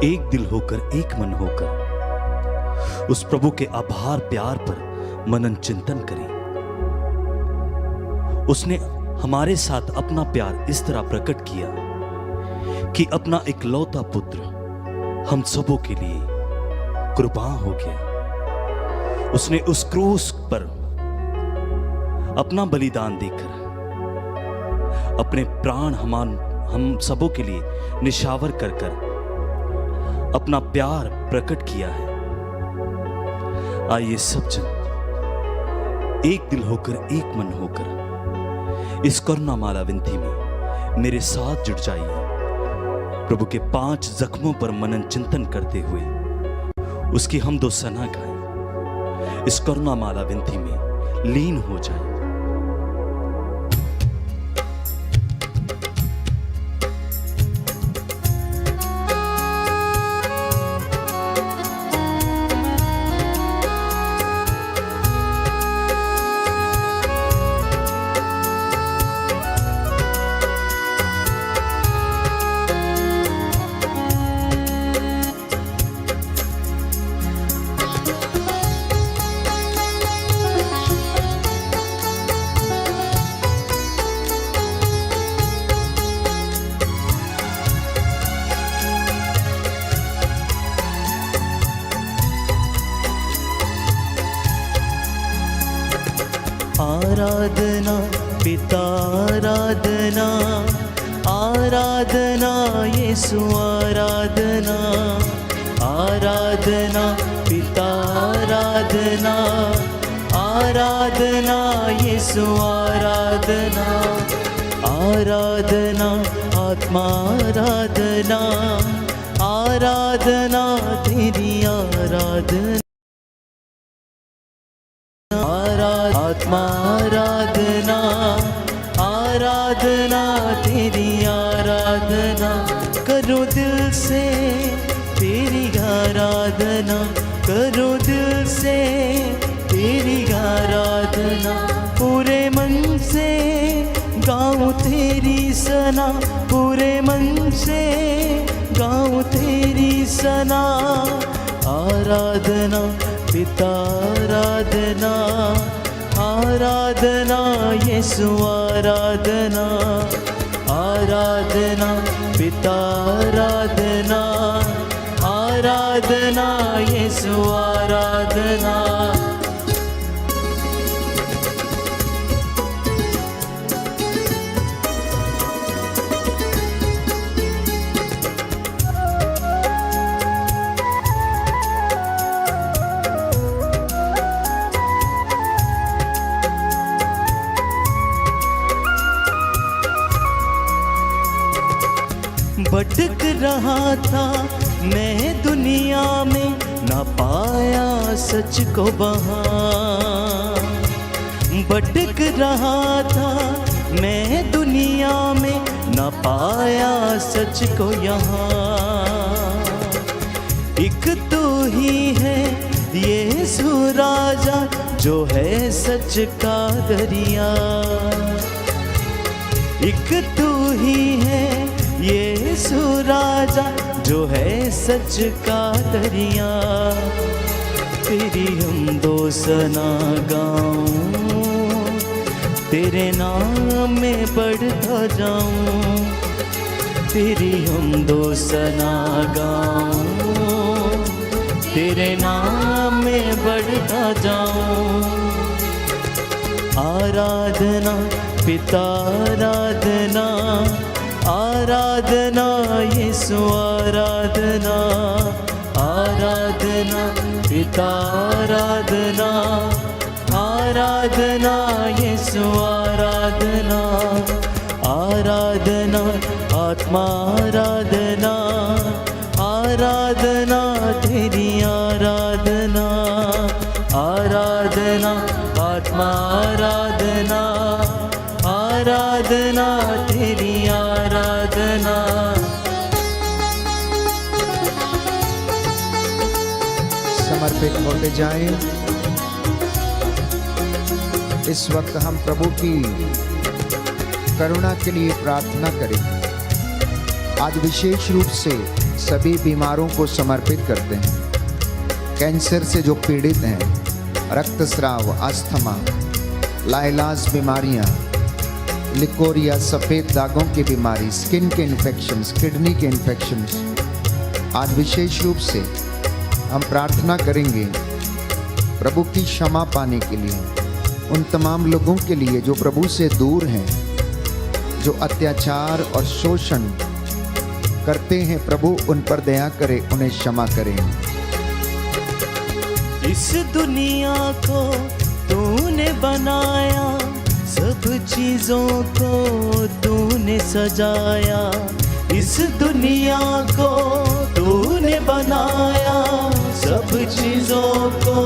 एक दिल होकर, एक मन होकर उस प्रभु के आभार प्यार पर मनन चिंतन करें। उसने हमारे साथ अपना प्यार इस तरह प्रकट किया कि अपना इकलौता पुत्र हम सबों के लिए कुर्बान हो गया। उसने उस क्रूस पर अपना बलिदान देकर अपने प्राण हम सबों के लिए निशावर कर कर अपना प्यार प्रकट किया है। आइए सब जन एक दिल होकर, एक मन होकर इस करुणा माला विनती में मेरे साथ जुट जाइए। प्रभु के 5 जख्मों पर मनन चिंतन करते हुए उसकी हमदो सना गाएं। इस करुणा माला विनती में लीन हो जाए। आराधना पिता आराधना, आराधना यीशु आराधना, आराधना पिता आराधना, आराधना यीशु आराधना, आराधना आत्मा आराधना, आराधना तेरी आराधना, आत्मा आराधना, आराधना तेरी आराधना, करो दिल से तेरी आराधना, करो दिल से तेरी आराधना, पूरे मन से गाऊं तेरी सना, पूरे मन से गाऊं तेरी सना, आराधना पिता आराधना, आराधना यीशु आराधना, आराधना पिता आराधना, आराधना यीशु आराधना। भटक रहा था मैं दुनिया में, ना पाया सच को वहाँ। भटक रहा था मैं दुनिया में, ना पाया सच को यहाँ। एक तो ही है यीशु राजा, जो है सच का दरिया। एक तो ही है यीशु राजा, जो है सच का दरिया। तेरी हम दो सना गाऊं, तेरे नाम में बढ़ता जाऊं। तेरी हम दो सना गाऊं, तेरे नाम में बढ़ता जाऊं। आराधना पिता आराधना, आराधना यीशु आराधना, आराधना पिता आराधना, आराधना यीशु आराधना, आराधना आत्मा आराधना, आराधना तेरी आराधना, आराधना आत्मा आराधना, आराधना तेरी आराधना। समर्पित होते जाएं। इस वक्त हम प्रभु की करुणा के लिए प्रार्थना करें। आज विशेष रूप से सभी बीमारों को समर्पित करते हैं। कैंसर से जो पीड़ित हैं, रक्तस्राव, अस्थमा, लाइलाज बीमारियां, लिकोरिया, सफ़ेद दागों की बीमारी, स्किन के इन्फेक्शंस, किडनी के इन्फेक्शंस, आज विशेष रूप से हम प्रार्थना करेंगे प्रभु की क्षमा पाने के लिए, उन तमाम लोगों के लिए जो प्रभु से दूर हैं, जो अत्याचार और शोषण करते हैं। प्रभु उन पर दया करे, उन्हें क्षमा करें। इस दुनिया को तूने बनाया, सब चीजों को तूने सजाया। इस दुनिया को तूने बनाया, सब चीजों को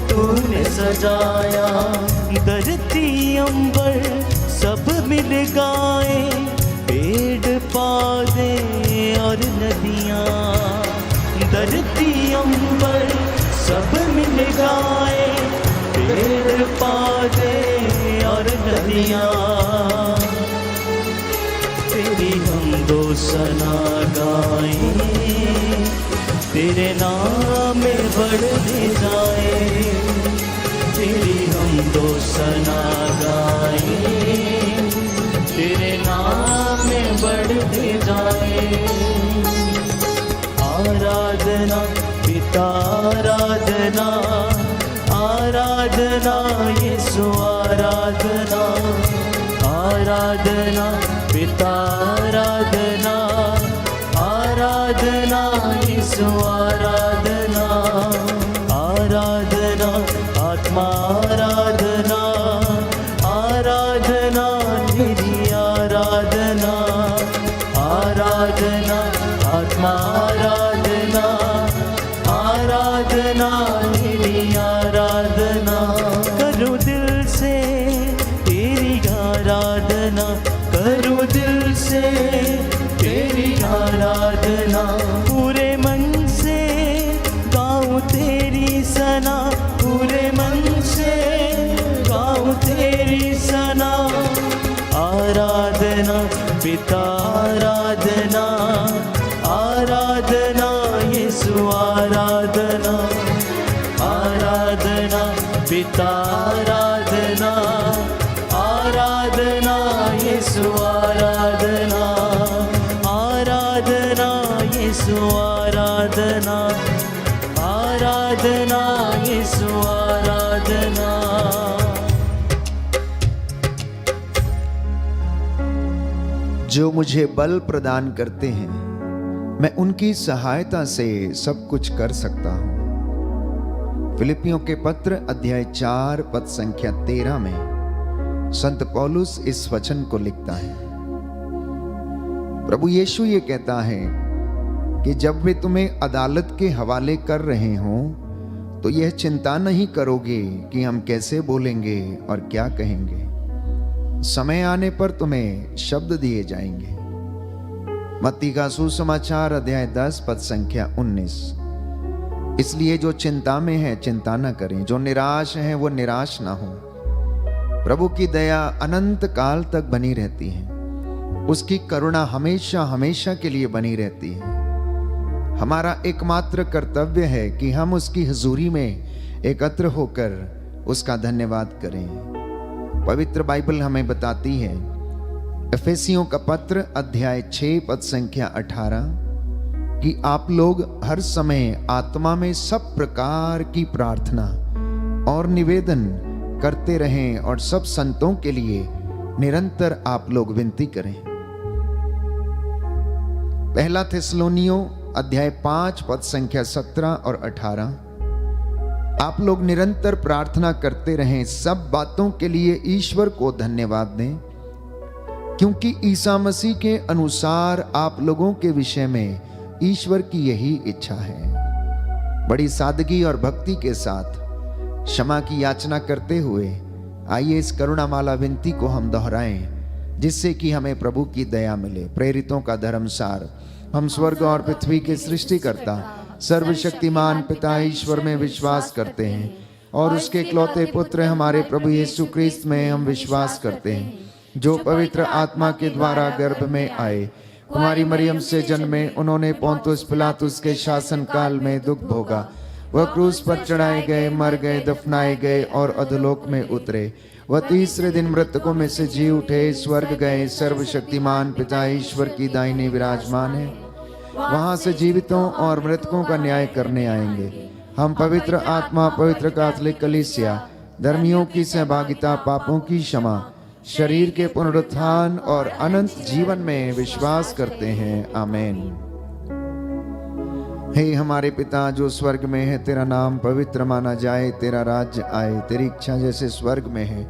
तूने सजाया। धरती अंबर सब मिल गाए, पेड़ पौधे और नदियाँ। धरती अंबर सब मिल गाए, पेड़ पौधे और नदियाँ। तेरी हम दो सना गाएं, तेरे नाम में बढ़ते जाए। तेरी हम दो सना गाएं, तेरे नाम में बढ़ते जाए। आराधना पिता, आराधना, आराधना यीशु, आराधना, आराधना पिता, आराधना, आराधना यीशु, आराधना, आराधना आत्मा, आराधना, आराधना तेरी आराधना, आराधना आत्मा, आराधना, आराधना तेरी आराधना। करूँ दिल से तेरी आराधना, करूँ दिल से तेरी आराधना। पूरे मन से गाऊं तेरी सना, पूरे मन से गाऊं तेरी सना। आराधना पिता, आराधना, आराधना यीशु, आराधना, आराधना पिता, आराधना, आराधना यीशु, आराधना, आराधना यीशु, आराधना, आराधना यीशु, आराधना। जो मुझे बल प्रदान करते हैं, मैं उनकी सहायता से सब कुछ कर सकता हूं। फिलिपियों के पत्र अध्याय 4 पद संख्या 13 में संत पौलुस इस वचन को लिखता है। प्रभु यीशु ये कहता है कि जब वे तुम्हें अदालत के हवाले कर रहे हों, तो यह चिंता नहीं करोगे कि हम कैसे बोलेंगे और क्या कहेंगे। समय आने पर तुम्हें शब्द दिए जाएंगे। मत्ती का सुसमाचार अध्याय 10 पद संख्या 19। इसलिए जो चिंता में है चिंता न करें, जो निराश हैं वो निराश ना हो। प्रभु की दया अनंत काल तक बनी रहती है, उसकी करुणा हमेशा हमेशा के लिए बनी रहती है। हमारा एकमात्र कर्तव्य है कि हम उसकी हुजूरी में एकत्र होकर उसका धन्यवाद करें। पवित्र बाइबल हमें बताती है, एफेसियों का पत्र अध्याय 6 पद संख्या 18, कि आप लोग हर समय आत्मा में सब प्रकार की प्रार्थना और निवेदन करते रहें और सब संतों के लिए निरंतर आप लोग विनती करें। पहला थिस्सलुनीयों अध्याय 5 पद संख्या 17 और 18, आप लोग निरंतर प्रार्थना करते रहें, सब बातों के लिए ईश्वर को धन्यवाद दें, क्योंकि ईसा मसीह के अनुसार आप लोगों के विषय में ईश्वर की यही इच्छा है। बड़ी सादगी और भक्ति के साथ क्षमा की याचना करते हुए आइए इस करुणामाला विनती को हम दोहराएं, जिससे कि हमें प्रभु की दया मिले। प्रेरितों का धर्मसार। हम स्वर्ग और पृथ्वी के सृष्टिकर्ता सर्वशक्तिमान पिता ईश्वर में विश्वास करते हैं और उसके इकलौते पुत्र हमारे प्रभु यीशु क्रिस्त में हम विश्वास करते हैं, जो पवित्र आत्मा के द्वारा गर्भ में आए, कुमारी मरियम से जन्मे, उन्होंने पोंतुस पिलातुस के शासन काल में दुख भोगा। वह क्रूस पर चढ़ाए गए, मर गए, दफनाए गए और अधोलोक में उतरे। वह तीसरे दिन मृतकों में से जी उठे, स्वर्ग गए, सर्वशक्तिमान पिता ईश्वर की दाहिने विराजमान है। वहां से जीवितों और मृतकों का न्याय करने आएंगे। हम पवित्र आत्मा, पवित्र कैथोलिक कलीसिया, धर्मियों की सहभागिता, पापों की क्षमा, शरीर के पुनरुत्थान और अनंत जीवन में विश्वास करते हैं। आमीन। हे हमारे पिता जो स्वर्ग में है, तेरा नाम पवित्र माना जाए, तेरा राज्य आए, तेरी इच्छा जैसे स्वर्ग में है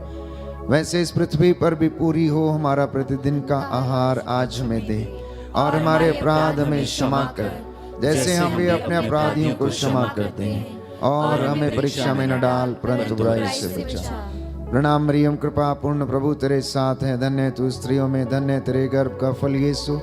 वैसे इस पृथ्वी पर भी पूरी हो। हमारा प्रतिदिन का आहार आज हमें दे, और हमारे अपराध हमें क्षमा कर, जैसे हम भी अपने अपराधियों को क्षमा करते हैं, और हमें परीक्षा में न डाल, परंतु बुराई से बचा। प्रणाम मरियम, कृपा पूर्ण, प्रभु तेरे साथ है, धन्य तू स्त्रियों में, धन्य तेरे गर्भ का फल यीशु।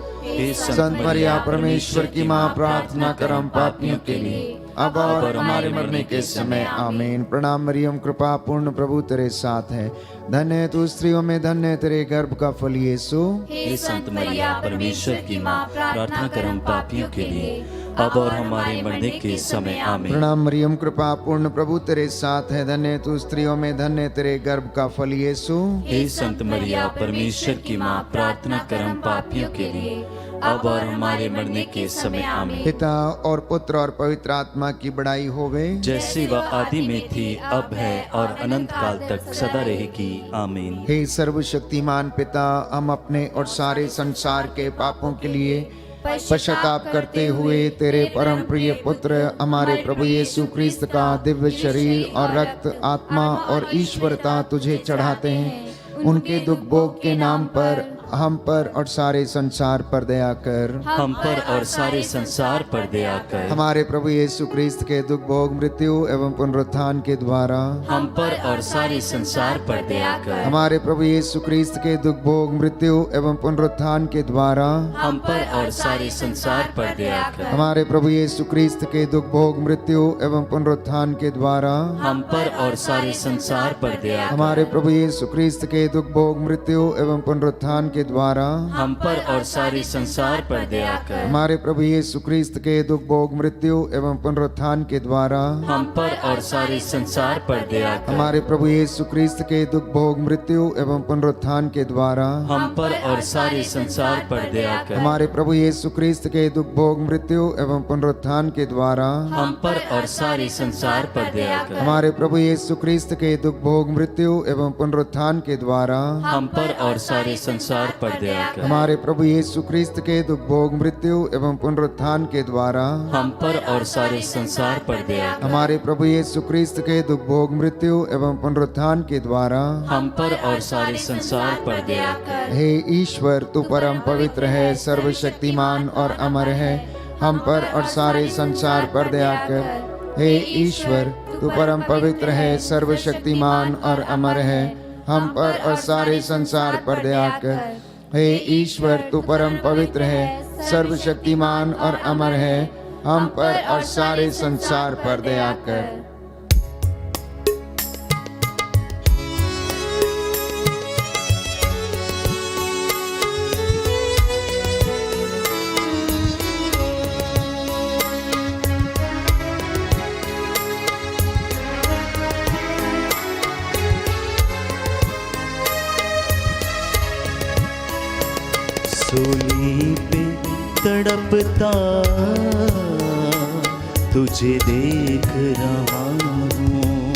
संत मरिया परमेश्वर की माँ, प्रार्थना कर हम पापियों के लिए, अब और हमारे मरने के समय। आमीन। प्रणाम मरियम, कृपा पूर्ण, प्रभु तेरे साथ है, धन्य तू स्त्रियों में, धन्य तेरे गर्भ का फल यीशु। हे संत मरिया परमेश्वर की माँ, प्रार्थना कर हम पापियों के लिए, अब और हमारे मरने के समय। आमीन। प्रणाम मरियम, कृपा पूर्ण, प्रभु तेरे साथ है, धन्य तू स्त्रियों में, धन्य तेरे गर्भ का फल यीशु। हे संत मरिया परमेश्वर की माँ, प्रार्थना कर हम पापियों के लिए, अब और हमारे मरने के समय। आमीन। पिता और पुत्र और पवित्र आत्मा की बड़ाई होवे, जैसे वह आदि में थी, अब है और अनंत काल तक सदा रहेगी। आमीन। हे सर्वशक्तिमान पिता, हम अपने और सारे संसार के पापों के लिए पश्चाताप करते हुए तेरे परम प्रिय पुत्र हमारे प्रभु यीशु क्रिस्त का दिव्य शरीर और रक्त, आत्मा और ईश्वरता तुझे चढ़ाते हैं। उनके दुख भोग के नाम पर हम पर और सारे संसार पर दया कर। हम पर और सारे संसार पर दया कर। हमारे प्रभु यीशु क्रिस्त के दुख भोग, मृत्यु एवं पुनरुत्थान के द्वारा हम पर और सारे संसार पर दया कर। हमारे प्रभु यीशु क्रिस्त के दुख भोग, मृत्यु एवं पुनरुत्थान के द्वारा हम पर और सारे संसार पर दया कर। हमारे प्रभु यीशु क्रिस्त के दुख भोग, मृत्यु एवं पुनरुत्थान के द्वारा हम पर और सारे संसार पर दया कर। हमारे प्रभु यीशु क्रिस्त के दुख भोग, मृत्यु एवं पुनरुत्थान के द्वारा हम पर और सारे संसार पर दया कर। हमारे प्रभु यीशु क्रिस्त के दुख भोग, मृत्यु एवं पुनरुत्थान के द्वारा हम पर और सारे संसार पर दया कर। हमारे प्रभु यीशु क्रिस्त के दुख भोग, मृत्यु एवं पुनरुत्थान के द्वारा हम पर और सारे संसार पर दया कर। हमारे प्रभु यीशु क्रिस्त के दुख भोग, मृत्यु एवं पुनरुत्थान के द्वारा हम पर और सारे संसार पर दया कर। हमारे प्रभु यीशु क्रिस्त के दुख भोग, मृत्यु एवं पुनरुत्थान के द्वारा हम पर और सारे संसार पर दया कर। हमारे प्रभु यीशु क्रिस्त के दुख भोग, मृत्यु एवं पुनरुत्थान के द्वारा हम पर और सारे संसार पर दया कर। हमारे प्रभु यीशु क्रिस्त के दुख भोग, मृत्यु एवं पुनरुत्थान के द्वारा हम पर और सारे संसार पर दया कर। हे ईश्वर, तू परम पवित्र है, सर्वशक्तिमान और अमर है, हम पर और सारे संसार पर दया कर। हे ईश्वर, तू परम पवित्र है, सर्वशक्तिमान और अमर है, हम पर और सारे संसार पर दया कर। हे ईश्वर, तू परम पवित्र है, सर्वशक्तिमान और अमर है, हम पर और सारे संसार पर दया कर। सूली पे तड़पता तुझे देख रहा हूँ,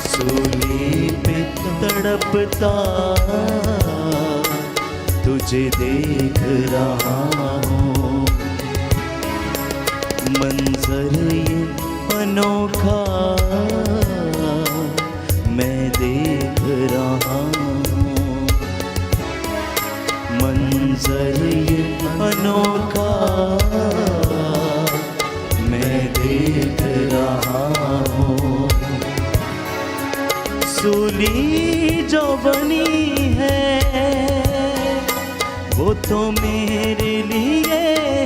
सूली पे तड़पता तुझे देख रहा हूँ। मंजर ये अनोखा मैं देख रहा हूँ, मंजर ये अनोखा मैं देख रहा हूँ। सूली जो बनी है वो तो मेरे लिए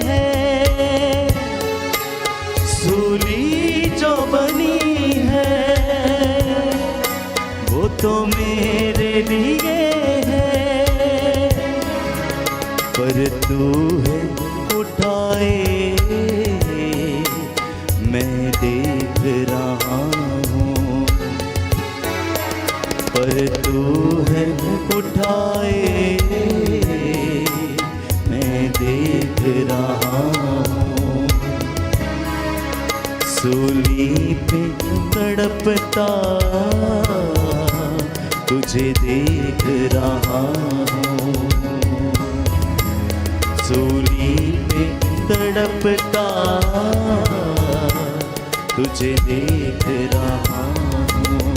है, सूली जो बनी है वो तो मेरे लिए है। तू है उठाए मैं देख रहा हूँ, पर तू है उठाए मैं देख रहा हूँ। सूली पे तड़पता तुझे देख रहा हूँ, सूली पे तड़पता तुझे देख रहा हूँ।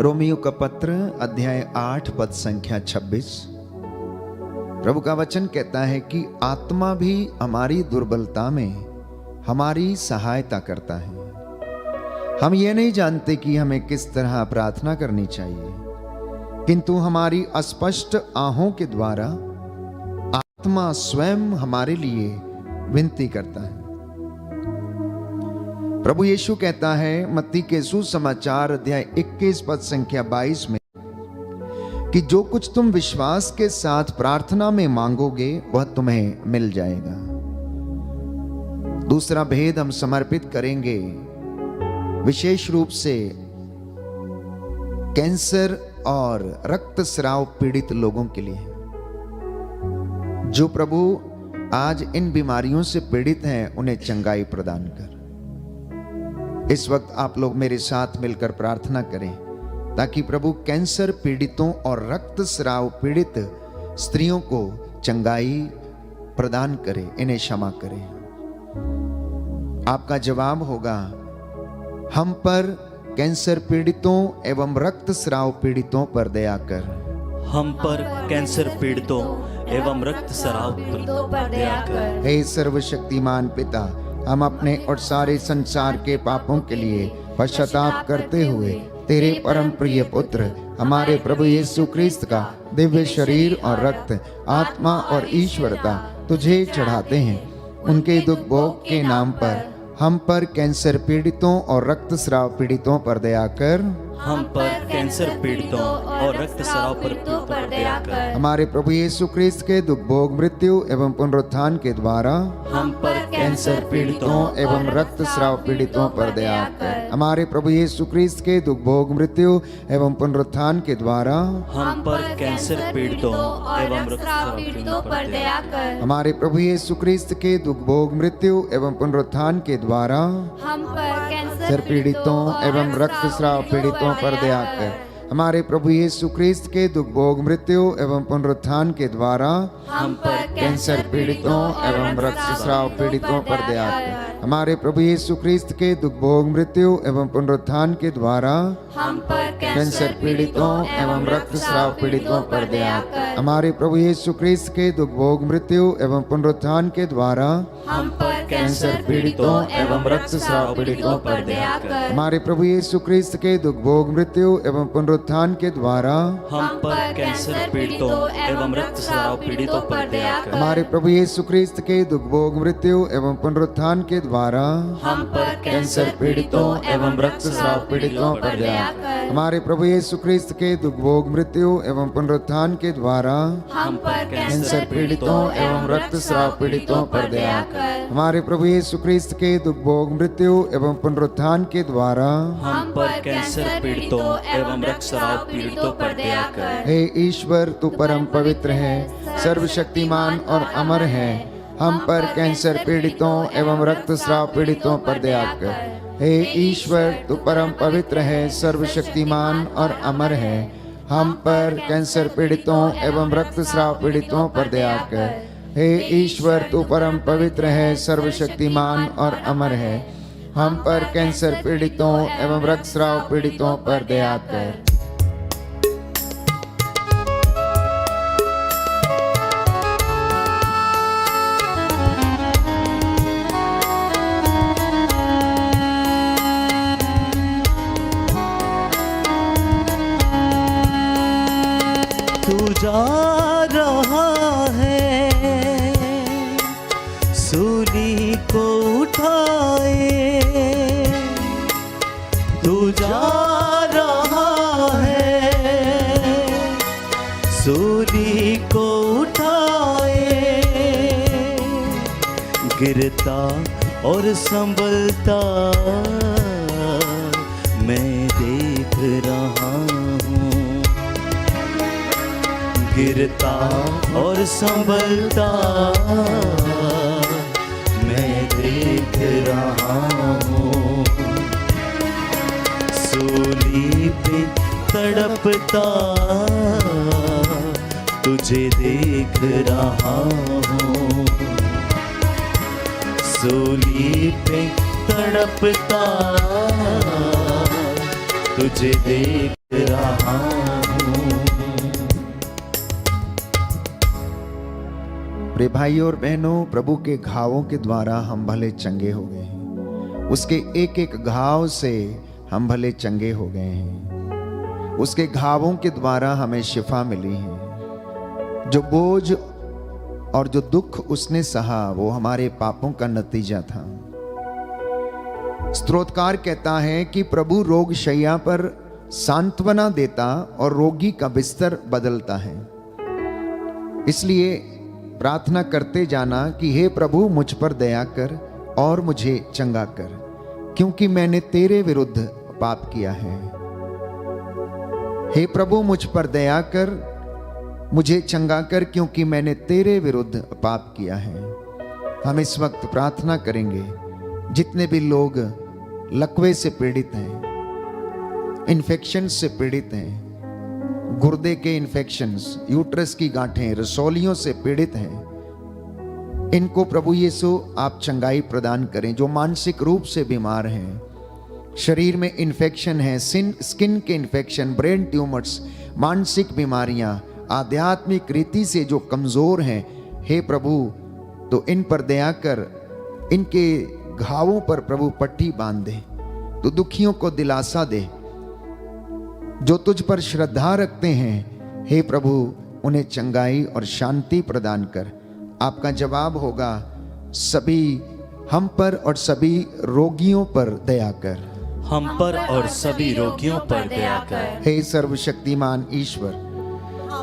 रोमियो का पत्र अध्याय 8 पद संख्या 26। प्रभु का वचन कहता है कि आत्मा भी हमारी दुर्बलता में हमारी सहायता करता है। हम ये नहीं जानते कि हमें किस तरह प्रार्थना करनी चाहिए, किंतु हमारी अस्पष्ट आहों के द्वारा आत्मा स्वयं हमारे लिए विनती करता है। प्रभु यीशु कहता है मत्ती के सुसमाचार अध्याय 21 पद संख्या 22 में कि जो कुछ तुम विश्वास के साथ प्रार्थना में मांगोगे वह तुम्हें मिल जाएगा। दूसरा भेद हम समर्पित करेंगे विशेष रूप से कैंसर और रक्तस्राव पीड़ित लोगों के लिए, जो प्रभु आज इन बीमारियों से पीड़ित हैं, उन्हें चंगाई प्रदान कर। इस वक्त आप लोग मेरे साथ मिलकर प्रार्थना करें ताकि प्रभु कैंसर पीड़ितों और रक्तस्राव पीड़ित स्त्रियों को चंगाई प्रदान करे, इन्हें क्षमा करे। आपका जवाब होगा, हम पर कैंसर पीड़ितों एवं रक्तस्राव पीड़ितों पर दया कर। हम पर कैंसर पीड़ितों एवं रक्तस्राव पीड़ितों पर दया कर। हे सर्वशक्तिमान पिता, हम अपने और सारे संसार के पापों के लिए पश्चाताप करते हुए तेरे परम प्रिय पुत्र हमारे प्रभु यीशु क्रिस्त का दिव्य शरीर और रक्त, आत्मा और ईश्वरता तुझे चढ़ाते हैं। उनके दुख भोग के नाम पर हम पर कैंसर पीड़ितों और रक्तस्राव पीड़ितों पर दया कर। हम पर कैंसर पीड़ितों और रक्तस्राव पीड़ितों पर दया कर। हमारे प्रभु यीशु क्रिस्त के दुख भोग मृत्यु एवं पुनरुत्थान के द्वारा हम पर कैंसर पीड़ितों एवं रक्तस्राव पीड़ितों पर दया कर। हमारे प्रभु यीशु क्रिस्त के दुख भोग मृत्यु एवं पुनरुत्थान के द्वारा हम पर कैंसर पीड़ितों एवं रक्तस्राव पीड़ितों पर दया कर। हमारे प्रभु यीशु क्रिस्त के दुख भोग मृत्यु एवं पुनरुत्थान के द्वारा हम पर कैंसर पीड़ितों एवं रक्तस्राव पीड़ितों पर दया कर। हमारे प्रभु यीशु क्रिस्त के दुख भोग मृत्यु एवं पुनरुत्थान के द्वारा हम पर कैंसर पीड़ितों एवं रक्तस्राव पीड़ितों पर दया कर। हमारे प्रभु यीशु क्रिस्त के दुख भोग मृत्यु एवं पुनरुत्थान के द्वारा हम पर कैंसर पीड़ितों एवं रक्तस्राव पीड़ितों पर दया कर। हमारे प्रभु यीशु क्रिस्त के दुख भोग मृत्यु एवं पुनरुत्थान के द्वारा हम पर कैंसर पीड़ितों एवं रक्तस्राव पीड़ितों पर दया कर। हमारे प्रभु यीशु क्रिस्त के दुख भोग मृत्यु एवं पुनरुत्थान के द्वारा हम पर कैंसर पीड़ितों एवं रक्तस्राव पीड़ितों पर दया कर। हमारे प्रभु यीशु क्रिस्त के दुख भोग मृत्यु एवं पुनरुत्थान के द्वारा हम पर कैंसर पीड़ितों एवं रक्तस्राव पीड़ितों पर दया कर। हमारे प्रभु यीशु क्रिस्त के दुख भोग मृत्यु एवं पुनरुत्थान के द्वारा हम पर कैंसर पीड़ितों एवं रक्तस्राव पीड़ितों पर दया कर। हमारे प्रभु यीशु क्रिस्त के दुख भोग मृत्यु एवं पुनरुत्थान के द्वारा हम पर कैंसर पीड़ितों एवं रक्तस्राव पीड़ितों पर दया कर। हे ईश्वर, तू परम पवित्र है, सर्वशक्तिमान और अमर है। हम पर कैंसर पीड़ितों एवं रक्तस्राव पीड़ितों पर दया कर। हे ईश्वर, तू परम पवित्र है, सर्वशक्तिमान और अमर है। हम पर कैंसर पीड़ितों एवं रक्तस्राव पीड़ितों पर दया कर। हे ईश्वर, तू परम पवित्र है, सर्वशक्तिमान और अमर है। हम पर कैंसर पीड़ितों एवं रक्तस्राव पीड़ितों पर दया कर। तू जा रहा है सूली को उठाए, तू जा रहा है गिरता और संभलता मैं देख रहा हूँ, गिरता और संभलता मैं देख रहा हूँ, सूली पे तड़पता तुझे देख रहा हूँ, सूली पे तड़पता तुझे देख रहा हूँ। प्रिय भाइयों और बहनों, प्रभु के घावों के द्वारा हम भले चंगे हो गए हैं। उसके एक एक घाव से हम भले चंगे हो गए हैं। उसके घावों के द्वारा हमें शिफा मिली है। जो बोझ और जो दुख उसने सहा वो हमारे पापों का नतीजा था। स्तोत्रकार कहता है कि प्रभु रोग शैया पर सांत्वना देता और रोगी का बिस्तर बदलता है। इसलिए प्रार्थना करते जाना कि हे प्रभु मुझ पर दया कर और मुझे चंगा कर, क्योंकि मैंने तेरे विरुद्ध पाप किया है। हे प्रभु मुझ पर दया कर, मुझे चंगा कर, क्योंकि मैंने तेरे विरुद्ध पाप किया है। हम इस वक्त प्रार्थना करेंगे, जितने भी लोग लकवे से पीड़ित हैं, इन्फेक्शन से पीड़ित हैं, गुर्दे के इन्फेक्शंस, यूट्रस की गांठें, रसौलियों से पीड़ित हैं, इनको प्रभु यीशु आप चंगाई प्रदान करें। जो मानसिक रूप से बीमार हैं, शरीर में इन्फेक्शन है, स्किन के इन्फेक्शन, ब्रेन ट्यूमर्स, मानसिक बीमारियां, आध्यात्मिक रीति से जो कमजोर हैं, हे प्रभु तो इन पर दया कर, इनके घावों पर प्रभु पट्टी बांध दे, तो दुखियों को दिलासा दे। जो तुझ पर श्रद्धा रखते हैं, हे प्रभु उन्हें चंगाई और शांति प्रदान कर। आपका जवाब होगा, सभी हम पर और सभी रोगियों पर दया कर, हम पर और सभी रोगियों पर दया कर। हे सर्वशक्तिमान ईश्वर,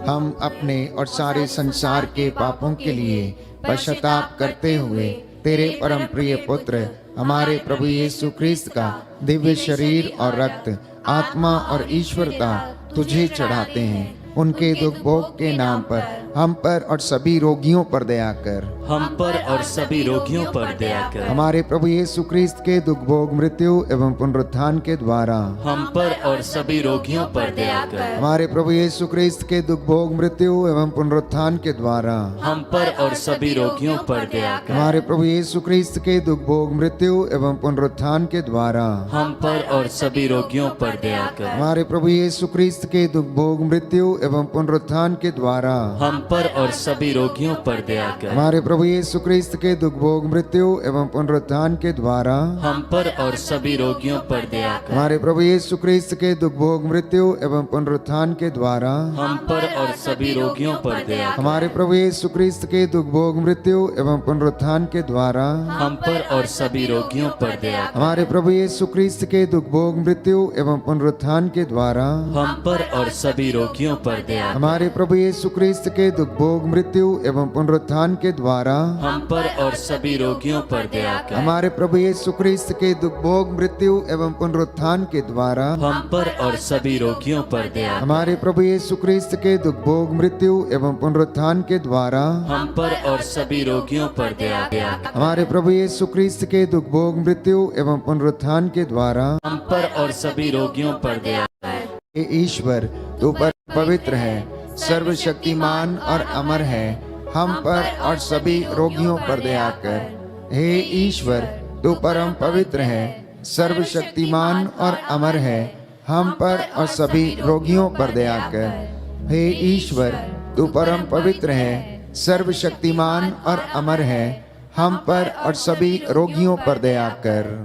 हम अपने और सारे संसार के पापों के लिए पश्चाताप करते हुए तेरे परम प्रिय पुत्र हमारे प्रभु यीशु क्रिस्त का दिव्य शरीर और रक्त, आत्मा और ईश्वरता तुझे चढ़ाते हैं। उनके दुख भोग के नाम पर हम पर और सभी रोगियों पर दया कर, हम पर और सभी रोगियों पर दया कर। हमारे प्रभु यीशु क्रिस्त के दुख भोग, मृत्यु एवं पुनरुत्थान के द्वारा हम पर और सभी रोगियों पर दया कर। हमारे प्रभु यीशु क्रिस्त के दुख भोग, मृत्यु एवं पुनरुत्थान के द्वारा हम पर और सभी रोगियों पर दया कर। हमारे प्रभु यीशु क्रिस्त के दुख भोग, मृत्यु एवं पुनरुत्थान के द्वारा हम पर और सभी रोगियों पर दया कर। हमारे प्रभु यीशु क्रिस्त के दुख भोग, मृत्यु एवं पुनरुत्थान के द्वारा हम पर और सभी रोगियों पर दया कर। हमारे प्रभु यीशु क्रिस्त के दुख भोग, मृत्यु एवं पुनरुत्थान के द्वारा हम पर और सभी रोगियों पर दया कर। हमारे प्रभु यीशु क्रिस्त के दुख भोग, मृत्यु एवं पुनरुत्थान के द्वारा हम पर और सभी रोगियों पर दया कर। हमारे प्रभु यीशु क्रिस्त के दुख भोग, मृत्यु एवं पुनरुत्थान के द्वारा हम पर और सभी रोगियों पर दया कर। हमारे प्रभु यीशु क्रिस्त के दुख भोग, मृत्यु एवं पुनरुत्थान के द्वारा हम पर और सभी रोगियों पर दया कर। हमारे प्रभु यीशु क्रिस्त के दुख भोग, मृत्यु एवं पुनरुत्थान के द्वारा हम पर और सभी रोगियों पर दया कर। हमारे प्रभु यीशु क्रिस्त के दुख भोग, मृत्यु एवं पुनरुत्थान के द्वारा हम पर और सभी रोगियों पर दया कर। हमारे प्रभु यीशु क्रिस्त के दुख भोग, मृत्यु एवं पुनरुत्थान के द्वारा हम पर और सभी रोगियों पर दया कर। हमारे प्रभु यीशु क्रिस्त के दुख भोग, मृत्यु एवं पुनरुत्थान के द्वारा हम पर और सभी रोगियों पर दया कर। हे ईश्वर तू पर पवित्र है, सर्वशक्तिमान और अमर है, हम पर और सभी रोगियों पर दया कर। हे ईश्वर तू परम पवित्र है, सर्वशक्तिमान और अमर है, हम पर और सभी रोगियों पर दया कर। हे ईश्वर तू परम पवित्र है, सर्वशक्तिमान और अमर है, हम पर और सभी रोगियों पर दया कर।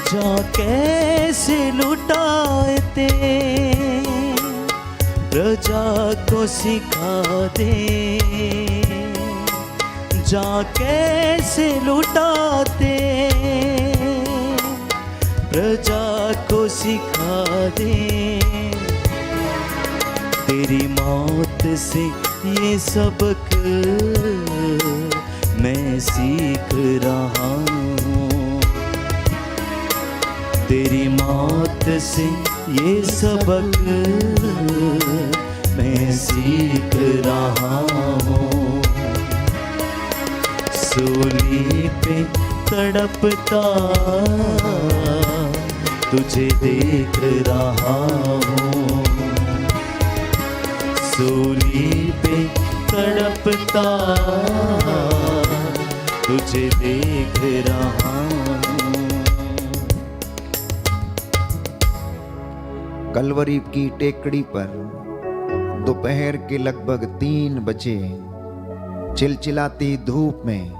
जा कैसे लुटाए ते प्रजा को सिखा दे जा कैसे लुटाते, प्रजा को सिखा दे तेरी मौत से ये सबक मैं सीख रहा हूँ, तेरी मौत से ये सबक मैं सीख रहा हूँ। सूली पे तड़पता तुझे देख रहा हूँ, सूली पे तड़पता तुझे देख रहा हूँ। कलवरी की टेकड़ी पर दोपहर के लगभग 3 बजे चिलचिलाती धूप में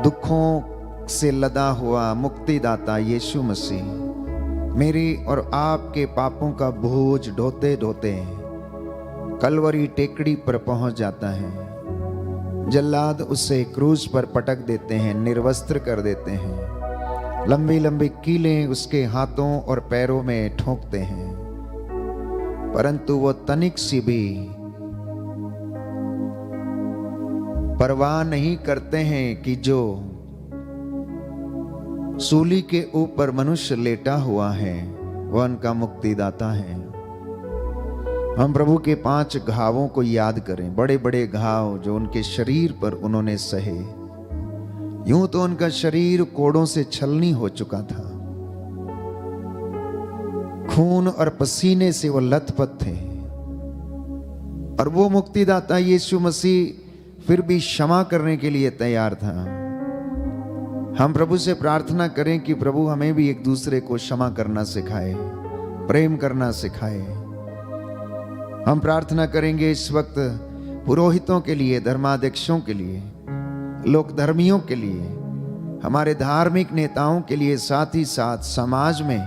दुखों से लदा हुआ मुक्तिदाता यीशु मसीह मेरी और आपके पापों का बोझ ढोते ढोते कलवरी टेकड़ी पर पहुंच जाता है। जल्लाद उसे क्रूज पर पटक देते हैं, निर्वस्त्र कर देते हैं, लंबी लंबी कीलें उसके हाथों और पैरों में ठोंकते हैं, परंतु वो तनिक सी भी परवाह नहीं करते हैं कि जो सूली के ऊपर मनुष्य लेटा हुआ है वह उनका मुक्तिदाता है। हम प्रभु के 5 घावों को याद करें, बड़े बड़े घाव जो उनके शरीर पर उन्होंने सहे। यूं तो उनका शरीर कोड़ों से छलनी हो चुका था, खून और पसीने से वो लथपथ थे, और वो मुक्तिदाता यीशु मसीह फिर भी क्षमा करने के लिए तैयार था। हम प्रभु से प्रार्थना करें कि प्रभु हमें भी एक दूसरे को क्षमा करना सिखाए, प्रेम करना सिखाए। हम प्रार्थना करेंगे इस वक्त पुरोहितों के लिए, धर्माध्यक्षों के लिए, लोक धर्मियों के लिए, हमारे धार्मिक नेताओं के लिए, साथ ही साथ समाज में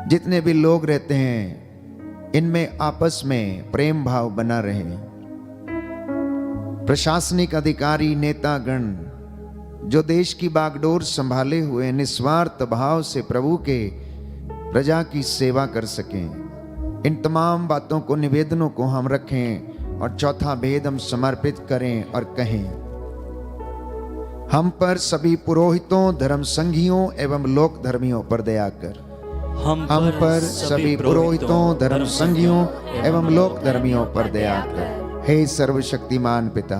जितने भी लोग रहते हैं इनमें आपस में प्रेम भाव बना रहे। प्रशासनिक अधिकारी, नेतागण जो देश की बागडोर संभाले हुए निस्वार्थ भाव से प्रभु के प्रजा की सेवा कर सकें, इन तमाम बातों को, निवेदनों को हम रखें और चौथा भेद हम समर्पित करें और कहें, हम पर सभी पुरोहितों, धर्म संघियों एवं लोक धर्मियों पर दया कर। हम पर सभी पुरोहितों, धर्म संघियों एवं लोक धर्मियों पर दया कर। हे सर्वशक्तिमान पिता,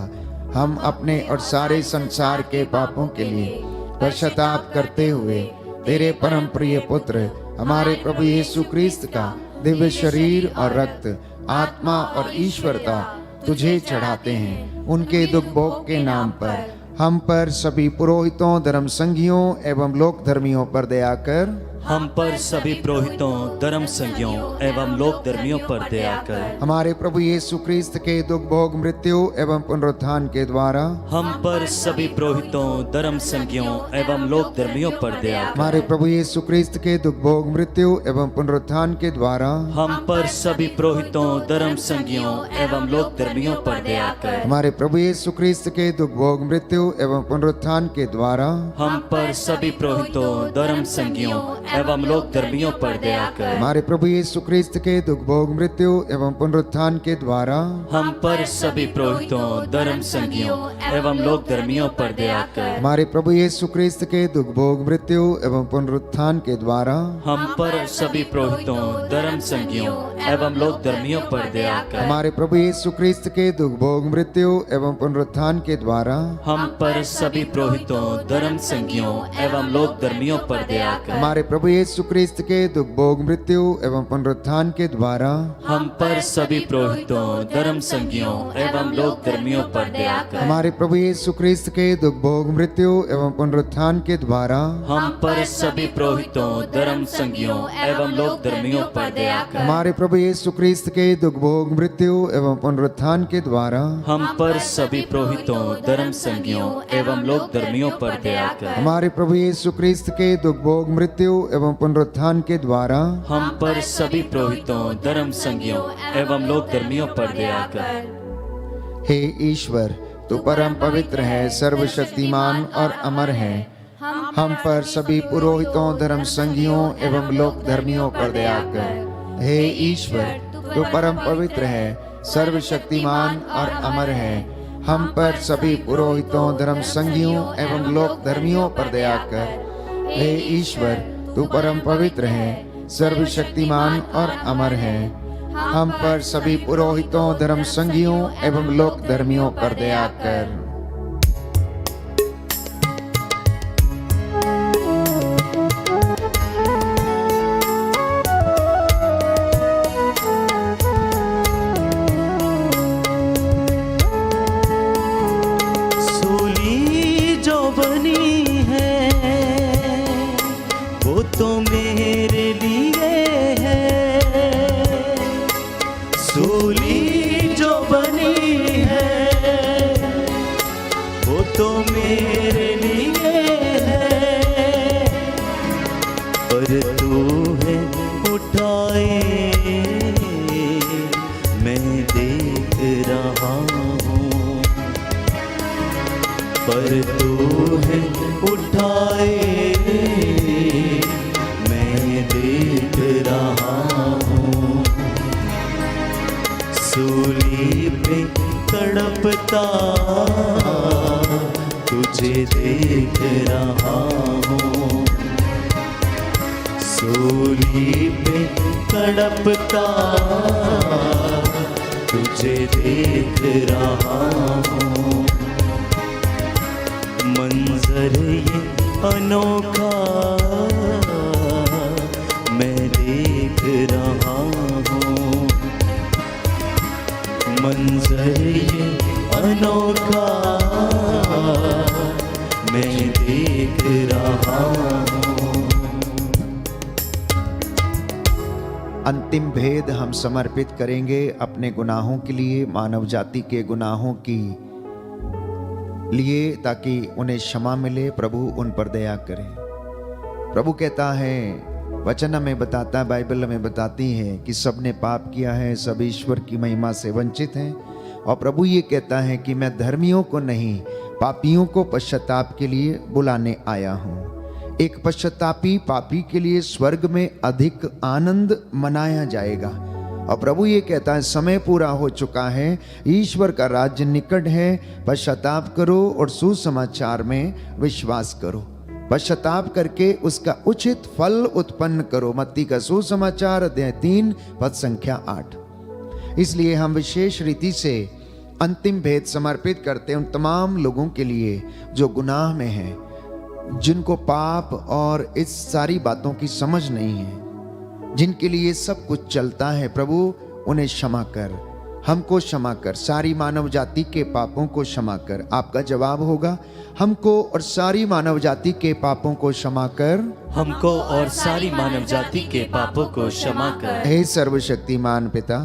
हम अपने और सारे संसार के पापों के लिए पश्चाताप करते हुए तेरे परम प्रिय पुत्र हमारे प्रभु यीशु क्रिस्त का दिव्य शरीर और रक्त, आत्मा और ईश्वरता तुझे चढ़ाते हैं। उनके दुख भोग के नाम पर हम पर सभी पुरोहितों, धर्म संघियों एवं लोक धर्मियों पर दया कर। हम पर सभी पुरोहितों, धर्म संघियों एवं लोक धर्मियों पर दया कर। हमारे प्रभु यीशु क्रिस्त के दुख भोग, मृत्यु एवं पुनरुत्थान के द्वारा हम पर सभी पुरोहितों, धर्म संघियों एवं लोक धर्मियों पर दया कर। हमारे प्रभु यीशु क्रिस्त के दुख भोग, मृत्यु एवं पुनरुत्थान के द्वारा हम पर सभी पुरोहितों, धर्म संघियों एवं लोक धर्मियों पर दया कर। हमारे प्रभु यीशु क्रिस्त के दुख भोग, मृत्यु एवं पुनरुत्थान के द्वारा हम पर सभी पुरोहितों, धर्म संघियों एवं लोक धर्मियों पर दया कर। हमारे प्रभु यीशु क्रिस्त के दुख भोग, मृत्यु एवं पुनरुत्थान के द्वारा हम पर सभी पुरोहितों, धर्म संघियों एवं लोक धर्मियों पर दया कर। हमारे प्रभु यीशु क्रिस्त के दुख भोग, मृत्यु एवं पुनरुत्थान के द्वारा हम पर सभी पुरोहितों, धर्म संघियों एवं लोक धर्मियों पर दया कर। हमारे प्रभु यीशु क्रिस्त के दुख भोग, मृत्यु एवं पुनरुत्थान के द्वारा हम पर सभी पुरोहितों, धर्म संघियों एवं लोक धर्मियों पर दया कर। हमारे प्रभु यीशु क्रिस्त के दुख भोग, मृत्यु एवं पुनरुत्थान के द्वारा हम पर सभी पुरोहितों, धर्म संघियों एवं लोक धर्मियों पर दया कर। हमारे प्रभु यीशु क्रिस्त के दुख भोग, मृत्यु एवं पुनरुत्थान के द्वारा हम पर सभी पुरोहितों, धर्म संघियों एवं लोक धर्मियों पर दया कर। हमारे प्रभु यीशु क्रिस्त के दुख भोग, मृत्यु एवं पुनरुत्थान के द्वारा हम पर सभी पुरोहितों, धर्म संघियों एवं लोक धर्मियों पर दया कर। हमारे प्रभु यीशु क्रिस्त के दुख भोग, मृत्यु एवं पुनरुत्थान के द्वारा हम पर सभी पुरोहितों, धर्म संगियों एवं लोक धर्मियों पर दया कर। हे ईश्वर, तू परम पवित्र है, सर्वशक्तिमान और अमर है। हम पर सभी पुरोहितों, धर्म संगियों एवं लोक धर्मियों पर दया कर। हे ईश्वर, तू परम पवित्र है, सर्वशक्तिमान और अमर है। हम पर सभी पुरोहितों, धर्म संगियों एवं लोक धर्मियों पर दया कर। हे ईश्वर, तू परम पवित्र है, सर्वशक्तिमान और अमर है। हम पर सभी पुरोहितों, धर्म संगियों एवं लोक धर्मियों पर दया कर। सूली जो बनी है वो तो मेरे लिए है। सूली जो बनी है वो तो मेरे लिए है। पर तू है उठाए मैं देख रहा हूँ। पर तू है उठाए मैं देख रहा हूँ। सूली पे तड़पता तुझे देख रहा हूँ। सूली पे तड़पता तुझे देख रहा हूँ। मंजर ये अनोखा मैं देख रहा हूँ। मंजर ये अनोखा मैं देख रहा हूँ। अंतिम भेद हम समर्पित करेंगे अपने गुनाहों के लिए, मानव जाति के गुनाहों की लिए, ताकि उन्हें क्षमा मिले, प्रभु उन पर दया करे। प्रभु कहता है, वचन हमें बताता है, बाइबल हमें बताती है कि सबने पाप किया है, सब ईश्वर की महिमा से वंचित हैं। और प्रभु ये कहता है कि मैं धर्मियों को नहीं, पापियों को पश्चाताप के लिए बुलाने आया हूँ। एक पश्चातापी पापी के लिए स्वर्ग में अधिक आनंद मनाया जाएगा। और प्रभु ये कहता है, समय पूरा हो चुका है, ईश्वर का राज्य निकट है। पश्चाताप करो और सुसमाचार में विश्वास करो। पश्चाताप करके उसका उचित फल उत्पन्न करो। मत्ती का सुसमाचार अध्याय 3 पद संख्या 8। इसलिए हम विशेष रीति से अंतिम भेद समर्पित करते हैं उन तमाम लोगों के लिए जो गुनाह में हैं, जिनको पाप और इस सारी बातों की समझ नहीं है, जिनके लिए सब कुछ चलता है। प्रभु उन्हें क्षमा कर, हमको क्षमा कर, सारी मानव जाति के पापों को क्षमा कर। आपका जवाब होगा, हमको और सारी मानव जाति के पापों को क्षमा कर। हमको और सारी मानव जाति के पापों को क्षमा कर। हे सर्वशक्तिमान पिता,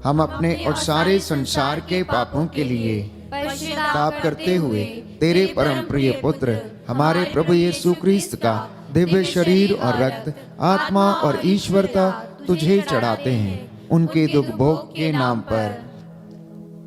हम अपने और सारे संसार के पापों के लिए पाप करते हुए तेरे परम प्रिय पुत्र हमारे प्रभु यीशु क्रिस्त का दिव्य शरीर और रक्त, आत्मा और ईश्वरता तुझे चढ़ाते हैं। उनके दुख भोग के नाम पर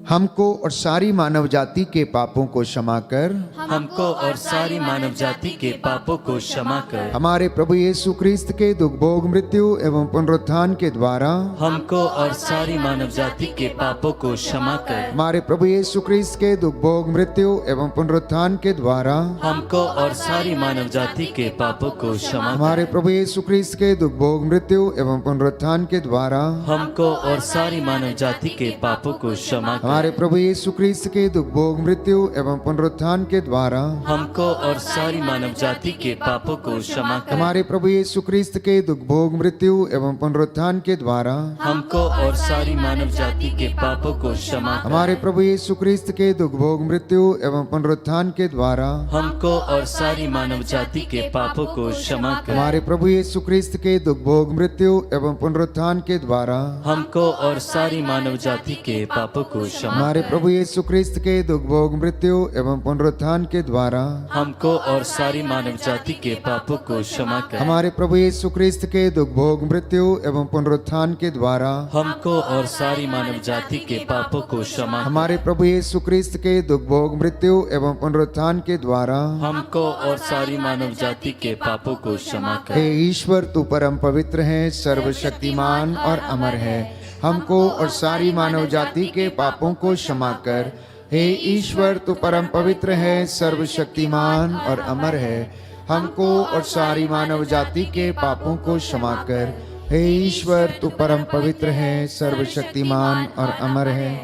हमको और सारी मानव जाति के पापों को क्षमा कर। हमको और सारी मानव जाति के पापों को क्षमा कर। हमारे प्रभु यीशु क्रिस्त के दुख भोग, मृत्यु एवं पुनरुत्थान के द्वारा हमको और सारी मानव जाति के पापों को क्षमा कर। हमारे प्रभु यीशु क्रिस्त के दुख भोग, मृत्यु एवं पुनरुत्थान के द्वारा हमको और सारी मानव जाति के पापों को क्षमा कर। हमारे प्रभु यीशु क्रिस्त के दुख भोग, मृत्यु एवं पुनरुत्थान के द्वारा हमको और सारी मानव जाति के पापों को क्षमा कर। हमारे प्रभु यीशु क्रिस्त के दुख भोग, मृत्यु एवं पुनरुत्थान के द्वारा हमको और सारी मानव जाति के पापों को क्षमा कर। हमारे प्रभु यीशु क्रिस्त के दुख भोग, मृत्यु एवं पुनरुत्थान के द्वारा हमको और सारी मानव जाति के पापों को क्षमा कर। हमारे प्रभु यीशु क्रिस्त के दुख भोग, मृत्यु एवं पुनरुत्थान के द्वारा हमको और सारी मानव जाति के पापों को क्षमा कर। हमारे प्रभु यीशु क्रिस्त के दुख भोग, मृत्यु एवं पुनरुत्थान के द्वारा हमको और सारी मानव जाति के पापों को क्षमा क्षमा हमारे कर। प्रभु यीशु क्रिस्त के दुख भोग मृत्यु एवं पुनरुत्थान के द्वारा हमको और सारी मानव जाति के पापों को क्षमा कर। हमारे प्रभु यीशु क्रिस्त के दुख भोग मृत्यु एवं पुनरुत्थान के द्वारा हमको और सारी मानव जाति के पापों को क्षमा कर। हमारे प्रभु यीशु क्रिस्त के दुख भोग मृत्यु एवं पुनरुत्थान के द्वारा हमको और सारी मानव जाति के पापों को क्षमा कर। हे ईश्वर, तू परम पवित्र है, सर्वशक्तिमान और अमर है, हमको और सारी मानव जाति के पापों को क्षमा कर। हे ईश्वर, तू परम पवित्र है, सर्वशक्तिमान और अमर है, हमको और सारी मानव जाति के पापों को क्षमा कर। हे ईश्वर, तू परम पवित्र है, सर्वशक्तिमान और अमर है,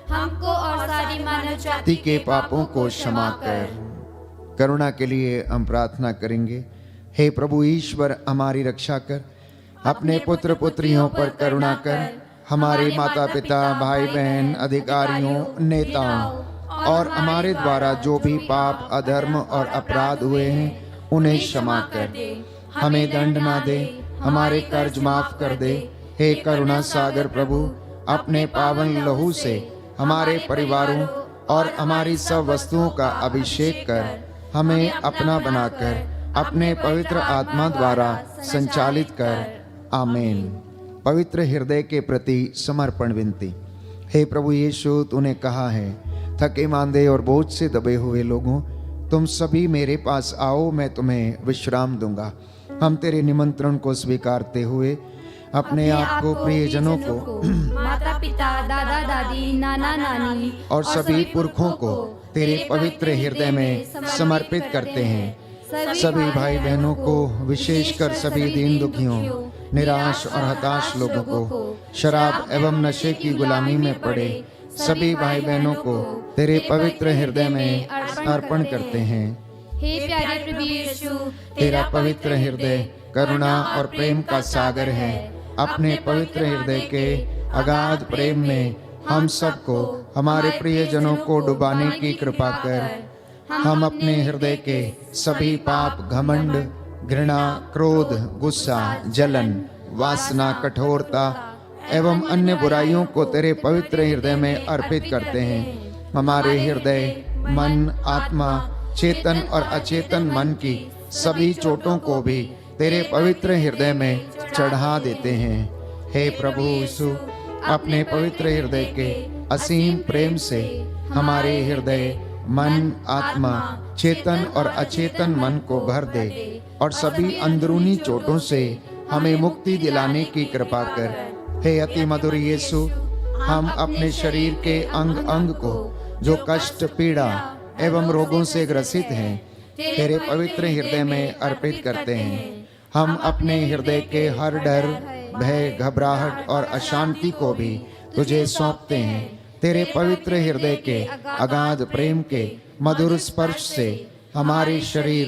हमको और सारी मानव जाति के पापों को क्षमा कर। करुणा के लिए हम प्रार्थना करेंगे। हे प्रभु ईश्वर, हमारी रक्षा कर, अपने पुत्र पुत्रियों पर करुणा कर, हमारे माता पिता, भाई बहन, अधिकारियों, नेताओं और हमारे द्वारा जो भी पाप, अधर्म और अपराध हुए हैं उन्हें क्षमा कर, हमें दंड ना दे, हमारे कर्ज माफ कर दे। हे करुणा सागर प्रभु, अपने पावन लहू से हमारे परिवारों और हमारी सब वस्तुओं का अभिषेक कर, हमें अपना बनाकर अपने पवित्र आत्मा द्वारा संचालित कर। आमीन। पवित्र हृदय के प्रति समर्पण विनती। हे प्रभु यीशु, तूने कहा है, थके मांदे और बोझ से दबे हुए लोगों, तुम सभी मेरे पास आओ, मैं तुम्हें विश्राम दूंगा। हम तेरे निमंत्रण को स्वीकारते हुए अपने आप को, प्रियजनों को, माता पिता, दादा दादी, नाना नानी और सभी पुरखों को तेरे पवित्र हृदय में समर्पित करते हैं। सभी भाई बहनों को, विशेषकर सभी दीन दुखियों, निराश और हताश लोगों को, शराब एवं नशे की गुलामी में पड़े सभी भाई बहनों को तेरे पवित्र हृदय में अर्पण करते हैं। हे प्यारे प्रभु यीशु, तेरा पवित्र हृदय करुणा और प्रेम का सागर है। अपने पवित्र हृदय के अगाध प्रेम में हम सबको, हमारे प्रियजनों को डुबाने की कृपा कर। हम अपने हृदय के सभी पाप, घमंड, घृणा, क्रोध, गुस्सा, जलन, वासना, कठोरता एवं अन्य बुराइयों को तेरे पवित्र हृदय में अर्पित करते हैं। हमारे हृदय, मन, आत्मा, चेतन और अचेतन मन की सभी चोटों को भी तेरे पवित्र हृदय में चढ़ा देते हैं। हे प्रभु यीशु, अपने पवित्र हृदय के असीम प्रेम से हमारे हृदय, मन, आत्मा, चेतन और अचेतन मन को भर दे और सभी अंदरूनी चोटों से हमें मुक्ति दिलाने की कृपा कर। हे अति मधुर यीशु, हम अपने शरीर के अंग अंग को जो कष्ट, पीड़ा एवं रोगों से ग्रसित हैं, तेरे पवित्र हृदय में अर्पित करते हैं। हम अपने हृदय के हर डर, भय, घबराहट और अशांति को भी तुझे सौंपते हैं। तेरे पवित्र हृदय के अगाध प्रेम के मधुर स्पर्श से हमारे शरीर,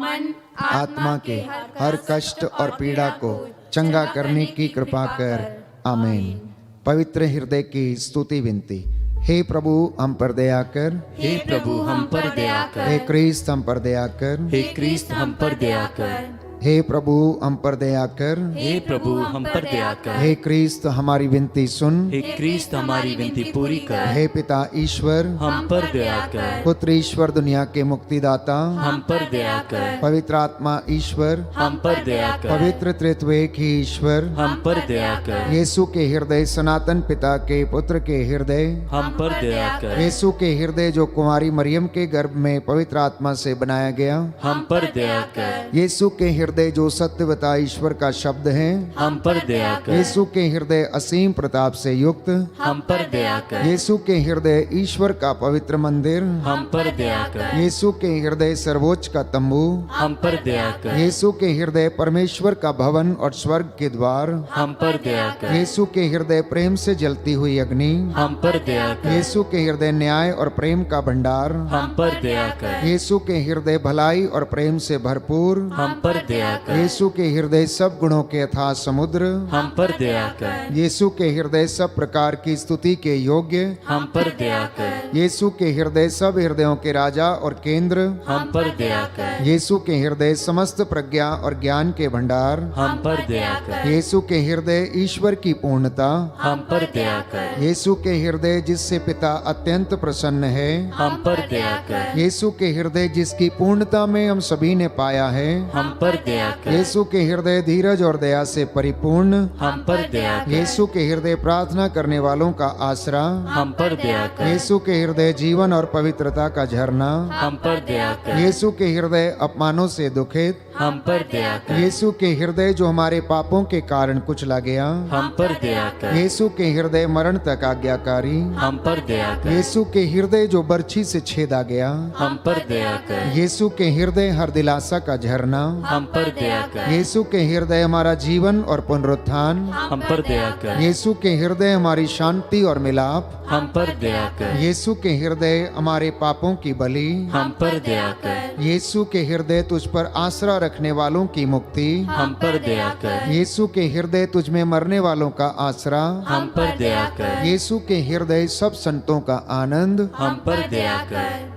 मन, आत्मा के हर कष्ट और पीड़ा को चंगा करने की कृपा कर। आमीन। पवित्र हृदय की स्तुति विनती। हे प्रभु, हम पर दया कर। हे प्रभु, हम पर दया कर। हे क्रिस्त, हम पर दया कर। हे क्रिस्त, हम पर दया कर। हे प्रभु, हम पर दया कर। हे प्रभु, हम पर दया कर। हे क्रिस्त, हमारी विनती सुन। हे क्रिस्त, हमारी विनती पूरी कर। हे पिता ईश्वर, हम पर दया कर। पुत्र ईश्वर, दुनिया के मुक्तिदाता, हम पर दया कर। पवित्र आत्मा ईश्वर, हम पर दया कर। पवित्र त्रित्वैक ही ईश्वर, हम पर दया कर। यीशु के हृदय, सनातन पिता के पुत्र के हृदय, हम पर दया कर। यीशु के हृदय जो कुमारी मरियम के गर्भ में पवित्र आत्मा से बनाया गया, हम पर दया कर। यीशु के हृदय जो सत्यवता ईश्वर का शब्द है, हम पर दया कर। यीशु के हृदय असीम प्रताप से युक्त, हम पर दया कर। यीशु के हृदय ईश्वर का पवित्र मंदिर, हम पर दया कर। यीशु के हृदय सर्वोच्च का तंबू, हम पर दया कर। यीशु के हृदय परमेश्वर का भवन और स्वर्ग के द्वार, हम पर दया कर। यीशु के हृदय प्रेम से जलती हुई अग्नि, हम पर दया कर। यीशु के हृदय न्याय और प्रेम का भंडार, हम पर दया कर। यीशु के हृदय भलाई और प्रेम से भरपूर, हम पर दया दया कर। यीशु के हृदय सब गुणों के अथाह समुद्र, हम पर दया कर। यीशु के हृदय सब प्रकार की स्तुति के योग्य, हम पर दया कर। यीशु के हृदय सब हृदयों के राजा और केंद्र, हम पर दया कर। यीशु के हृदय समस्त प्रज्ञा और ज्ञान के भंडार, हम पर दया कर। यीशु के हृदय ईश्वर की पूर्णता, हम पर दया कर। यीशु के हृदय जिससे पिता अत्यंत प्रसन्न है, हम पर दया कर। यीशु के हृदय जिसकी पूर्णता में हम सभी ने पाया है, हम पर दया कर। यीशु के हृदय धीरज और दया से परिपूर्ण, हम पर दया कर। यीशु के हृदय प्रार्थना करने वालों का आसरा, हम पर दया कर। यीशु के हृदय जीवन और पवित्रता का झरना, हम पर दया कर। यीशु के हृदय अपमानों से दुखित, हम पर दया कर। यीशु के हृदय जो हमारे पापों के कारण कुचला गया, हम पर दया कर। यीशु के हृदय मरण तक आज्ञाकारी, हम पर दया कर। यीशु के हृदय जो बर्छी से छेदा गया, हम पर दया कर। यीशु के हृदय हर दिलासा का झरना, हम पर दया कर। यीशु के हृदय हमारा जीवन और पुनरुत्थान, हम पर दया कर। यीशु के हृदय हमारी शांति और मिलाप, हम पर दया कर। यीशु के हृदय हमारे पापों की बलि, हम पर दया कर। यीशु के हृदय तुझ पर आसरा रखने वालों की मुक्ति, हम पर दया कर। यीशु के हृदय तुझ में मरने वालों का आसरा, हम पर दया कर। यीशु के हृदय सब संतों का आनंद। हम पर दया कर।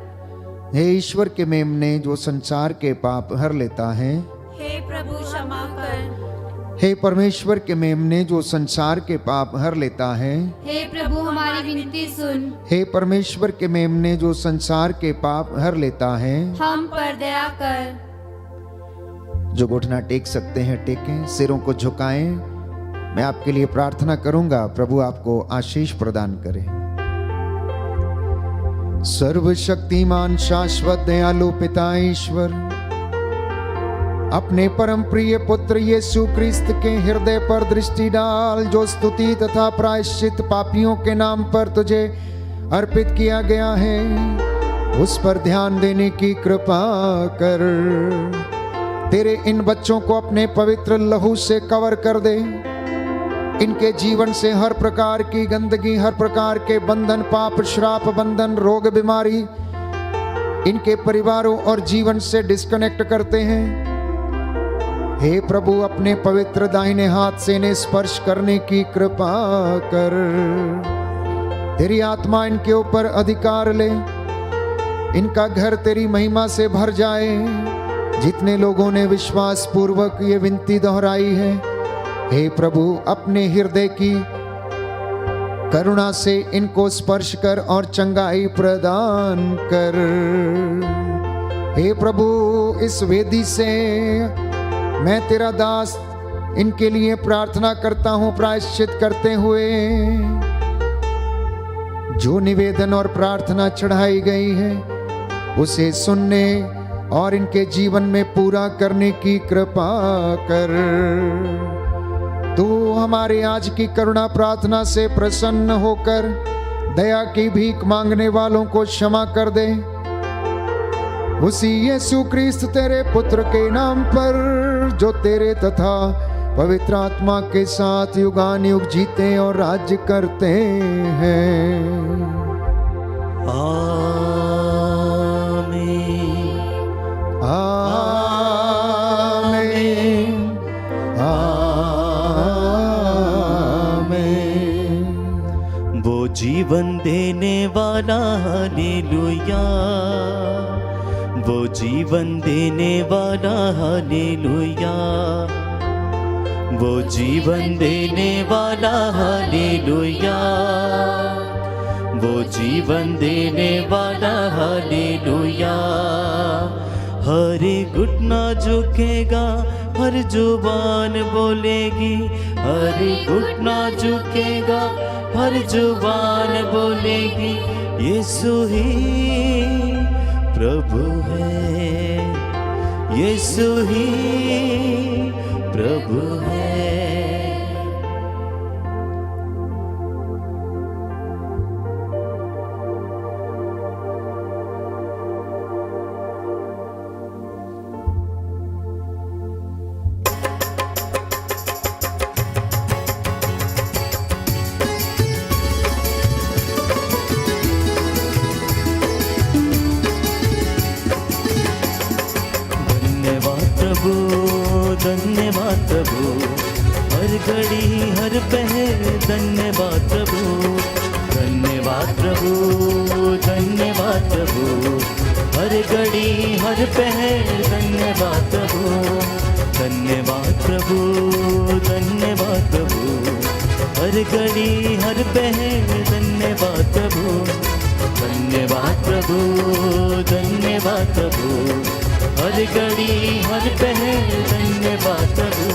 हे ईश्वर के मेमने जो संसार के पाप हर लेता है, हे प्रभु क्षमा कर। हे परमेश्वर के मेमने जो संसार के पाप हर लेता है, हे प्रभु हमारी विनती सुन। हे परमेश्वर के मेमने जो संसार के पाप हर लेता है, हम पर दया कर। जो घुटना टेक सकते हैं टेकें, सिरों को झुकाएं। मैं आपके लिए प्रार्थना करूंगा, प्रभु आपको आशीष प्रदान करे। सर्वशक्तिमान शाश्वत दयालु पिता ईश्वर, अपने परम प्रिय पुत्र यीशु क्रिस्त के हृदय पर दृष्टि डाल, जो स्तुति तथा प्रायश्चित पापियों के नाम पर तुझे अर्पित किया गया है, उस पर ध्यान देने की कृपा कर। तेरे इन बच्चों को अपने पवित्र लहू से कवर कर दे। इनके जीवन से हर प्रकार की गंदगी, हर प्रकार के बंधन, पाप, श्राप, बंधन, रोग, बीमारी इनके परिवारों और जीवन से डिस्कनेक्ट करते हैं। हे प्रभु, अपने पवित्र दाहिने हाथ से इन्हें स्पर्श करने की कृपा कर। तेरी आत्मा इनके ऊपर अधिकार ले, इनका घर तेरी महिमा से भर जाए। जितने लोगों ने विश्वास पूर्वक ये विनती दोहराई है, हे प्रभु, अपने हृदय की करुणा से इनको स्पर्श कर और चंगाई प्रदान कर। हे प्रभु, इस वेदी से मैं तेरा दास इनके लिए प्रार्थना करता हूं, प्रायश्चित करते हुए जो निवेदन और प्रार्थना चढ़ाई गई है उसे सुनने और इनके जीवन में पूरा करने की कृपा कर। तू हमारे आज की करुणा प्रार्थना से प्रसन्न होकर दया की भीख मांगने वालों को क्षमा कर दे। उसी यीशु क्रिस्त तेरे पुत्र के नाम पर, जो तेरे तथा पवित्र आत्मा के साथ युगान युग जीते और राज्य करते हैं। आमीन। आमीन। आमीन। वो जीवन देने वाला, हालेलुया। वो जीवन देने वाला, हालेलुया। वो जीवन देने वाला, हालेलुया। वो जीवन देने वाला, हालेलुया। हर घुटना झुकेगा, हर जुबान बोलेगी। हर घुटना झुकेगा, हर जुबान बोलेगी, यीशु ही प्रभु है, यीशु ही प्रभु है। धन्यवाद प्रभु, हर घड़ी हर पहर धन्यवाद प्रभु, धन्यवाद प्रभु, धन्यवाद प्रभु, हर घड़ी हर पहर धन्यवाद प्रभु, धन्यवाद प्रभु, धन्यवाद प्रभु, हर घड़ी हर पहर धन्यवाद प्रभु, धन्यवाद प्रभु, धन्यवाद प्रभु, हर घड़ी हर पहर धन्यवाद प्रभु,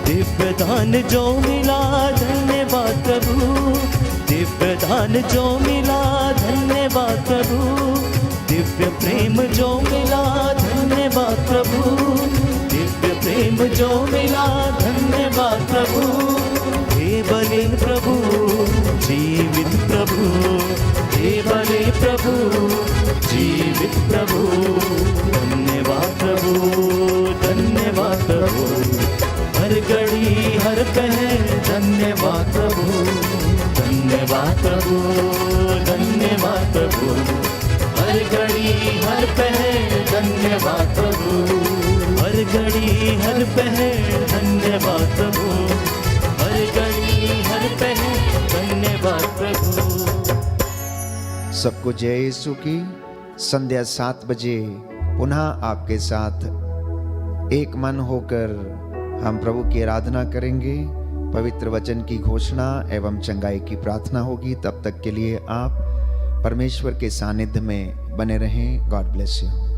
दिव्य दान जो मिला धन्यवाद प्रभु, दिव्य दान जो मिला धन्यवाद प्रभु, दिव्य प्रेम जो मिला धन्यवाद प्रभु, दिव्य प्रेम जो मिला धन्यवाद प्रभु, हे बले प्रभु जीवित प्रभु, हे बले प्रभु जीवित प्रभु, धन्यवाद प्रभु, धन्यवाद प्रभु, हर घड़ी हर पहर धन्यवाद प्रभु, धन्यवाद प्रभु, धन्यवाद प्रभु, हर घड़ी हर पहर धन्यवाद प्रभु, हर घड़ी हर पहर धन्यवाद प्रभु, हर घड़ी हर पहर धन्यवाद प्रभु। सबको जय यीशु की। संध्या 7 बजे पुनः आपके साथ एक मन होकर हम प्रभु की आराधना करेंगे, पवित्र वचन की घोषणा एवं चंगाई की प्रार्थना होगी। तब तक के लिए आप परमेश्वर के सानिध्य में बने रहें। God bless you.